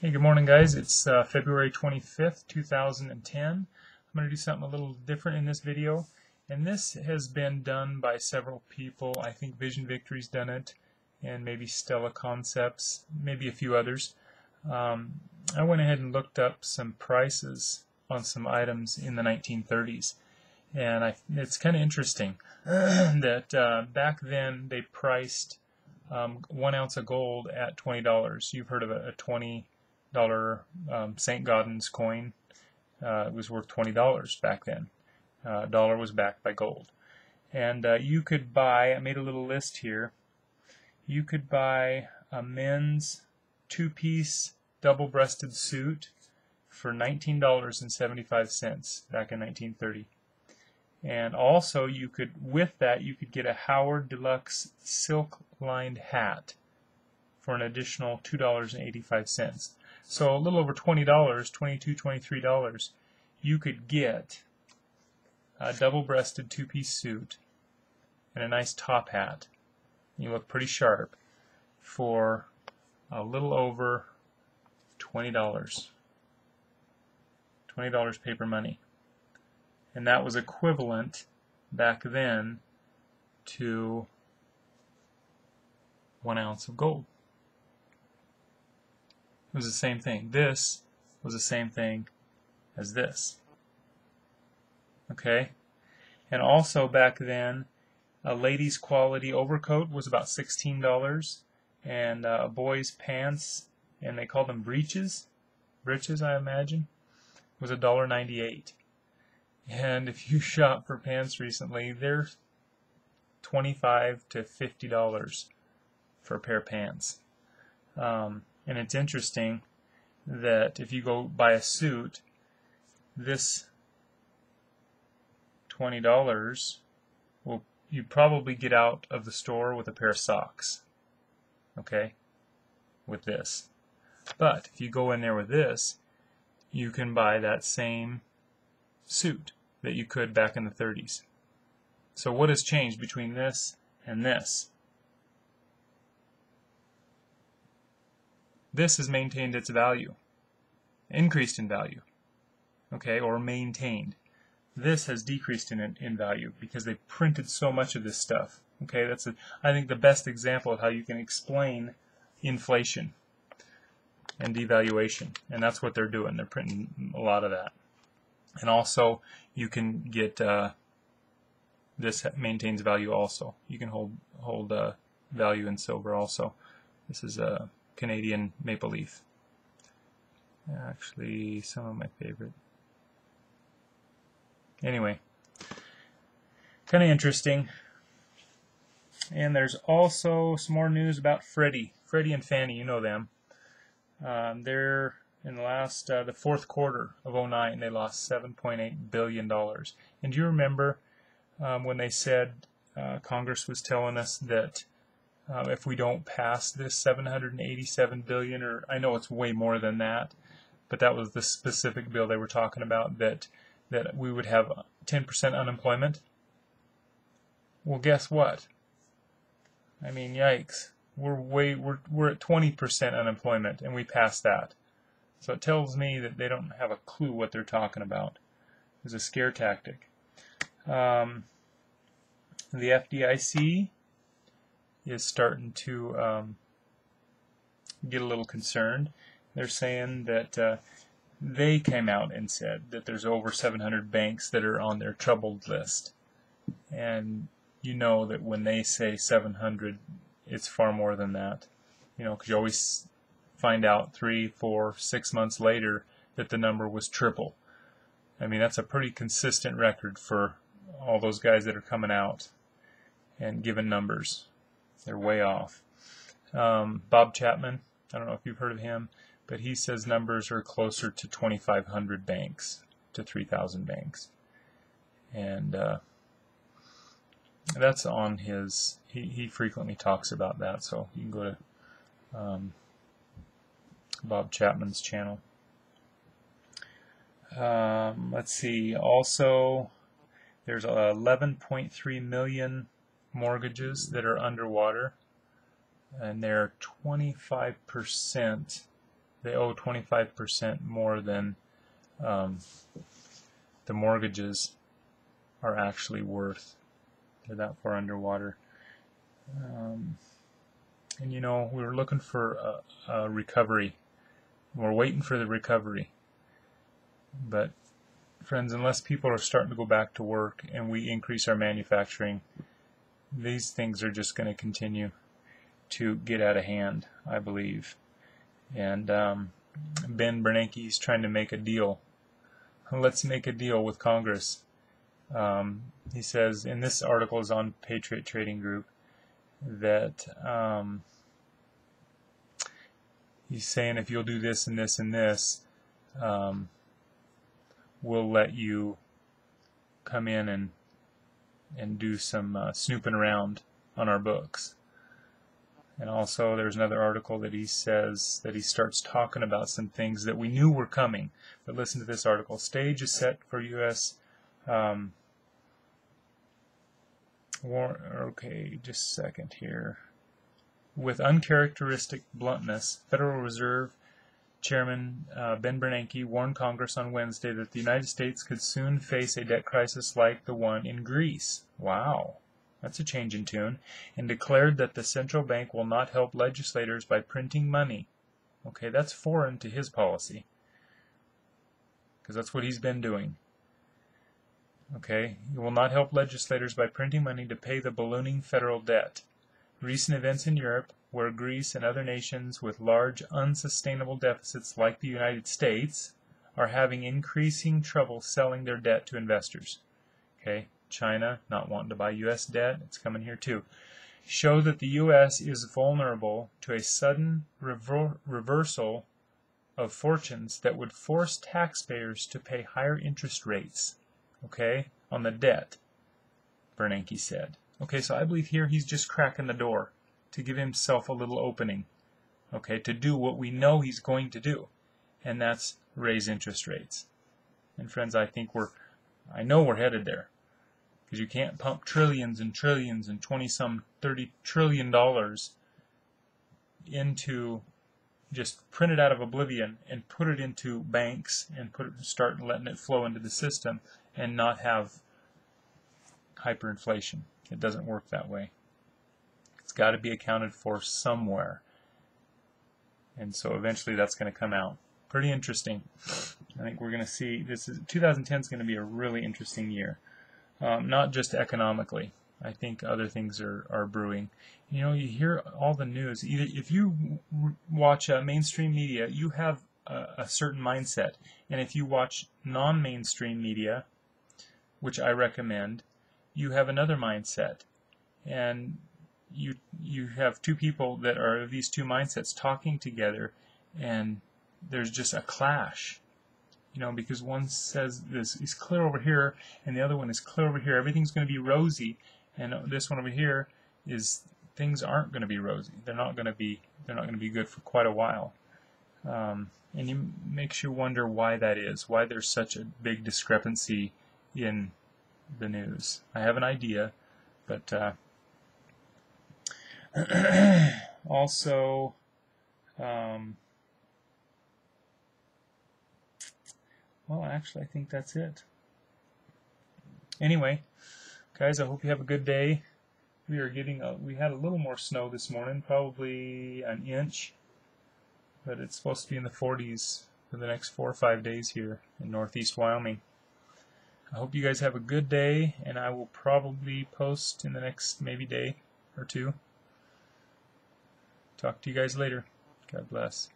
Hey, good morning, guys. It's February 25th, 2010. I'm going to do something a little different in this video. And this has been done by several people. I think Vision Victory's done it, and maybe Stella Concepts, maybe a few others. I went ahead and looked up some prices on some items in the 1930s. And it's kind of interesting that back then they priced 1 ounce of gold at $20. You've heard of a $20 St. Gaudens coin. It was worth $20 back then. Dollar was backed by gold. And you could buy, I made a little list here, you could buy a men's two-piece double-breasted suit for $19.75 back in 1930. And also you could, with that, you could get a Howard Deluxe silk-lined hat for an additional $2.85. So a little over $20, $22, $23, you could get a double-breasted two-piece suit and a nice top hat. You look pretty sharp for a little over $20. $20 paper money. And that was equivalent back then to 1 ounce of gold. It was the same thing. This was the same thing as this. Okay? And also back then, a lady's quality overcoat was about $16, and a boy's pants, and they called them breeches, I imagine, was $1.98. And if you shop for pants recently, they're $25 to $50 for a pair of pants. And it's interesting that if you go buy a suit, this $20 will you probably get out of the store with a pair of socks. Okay? With this. But if you go in there with this, you can buy that same suit that you could back in the 30s. So what has changed between this and this? This has maintained its value, increased in value, okay, or maintained. This has decreased in value because they printed so much of this stuff. Okay, that's I think the best example of how you can explain inflation and devaluation, and that's what they're doing. They're printing a lot of that. And also, you can get this maintains value also. You can hold value in silver also. This is a Canadian maple leaf. Actually, some of my favorite. Anyway, kind of interesting. And there's also some more news about Freddie and Fannie. You know them. They're in the last, the fourth quarter of 2009, they lost $7.8 billion. And do you remember when they said Congress was telling us that if we don't pass this $787 billion, or I know it's way more than that, but that was the specific bill they were talking about, that we would have 10% unemployment? Well, guess what? I mean, yikes. We're at 20% unemployment, and we passed that. So it tells me that they don't have a clue what they're talking about. It's a scare tactic. The FDIC is starting to get a little concerned. They're saying that they came out and said that there's over 700 banks that are on their troubled list. And you know that when they say 700, it's far more than that. You know, because you always find out 3, 4, 6 months later that the number was triple. I mean, that's a pretty consistent record for all those guys that are coming out and giving numbers. They're way off. Bob Chapman, I don't know if you've heard of him, but he says numbers are closer to 2,500 banks to 3,000 banks. And that's on his, he frequently talks about that, so you can go to Bob Chapman's channel. Let's see, also there's 11.3 million mortgages that are underwater, and they're 25% they owe 25% more than the mortgages are actually worth. They're that far underwater. And you know, we were looking for a recovery. We're waiting for the recovery. But friends, unless people are starting to go back to work and we increase our manufacturing, these things are just going to continue to get out of hand, I believe. And Ben Bernanke is trying to make a deal. Let's make a deal with Congress. He says, in this article is on Patriot Trading Group, that he's saying if you'll do this and this and this, we'll let you come in and do some snooping around on our books. And also there's another article that he says that he starts talking about some things that we knew were coming. But listen to this article. Stage is set for U.S. Okay, just a second here. With uncharacteristic bluntness, Federal Reserve Chairman Ben Bernanke warned Congress on Wednesday that the United States could soon face a debt crisis like the one in Greece. Wow, that's a change in tune. And declared that the central bank will not help legislators by printing money. Okay, that's foreign to his policy, because that's what he's been doing. Okay, he will not help legislators by printing money to pay the ballooning federal debt. Recent events in Europe, where Greece and other nations with large unsustainable deficits like the United States are having increasing trouble selling their debt to investors. Okay, China not wanting to buy U.S. debt, it's coming here too. Show that the U.S. is vulnerable to a sudden reversal of fortunes that would force taxpayers to pay higher interest rates, okay, on the debt, Bernanke said. Okay, so I believe here he's just cracking the door to give himself a little opening, okay, to do what we know he's going to do, and that's raise interest rates. And friends, I know we're headed there, because you can't pump trillions and trillions and 20-some, $30 trillion into, just print it out of oblivion and put it into banks and start letting it flow into the system and not have hyperinflation. It doesn't work that way. It's got to be accounted for somewhere. And so eventually that's going to come out. Pretty interesting. I think we're going to see, 2010 is going to be a really interesting year. Not just economically. I think other things are brewing. You know, you hear all the news. Either if you watch mainstream media, you have a certain mindset. And if you watch non-mainstream media, which I recommend, you have another mindset. And you have two people that are of these two mindsets talking together, and there's just a clash. You know, because one says this is clear over here, and the other one is clear over here. Everything's going to be rosy, and this one over here is things aren't going to be rosy. They're not going to be good for quite a while. And it makes you wonder why that is. Why there's such a big discrepancy in the news. I have an idea, but also. Well, actually, I think that's it. Anyway, guys, I hope you have a good day. We had a little more snow this morning, probably an inch, but it's supposed to be in the 40s for the next 4 or 5 days here in northeast Wyoming. I hope you guys have a good day, and I will probably post in the next maybe day or two. Talk to you guys later. God bless.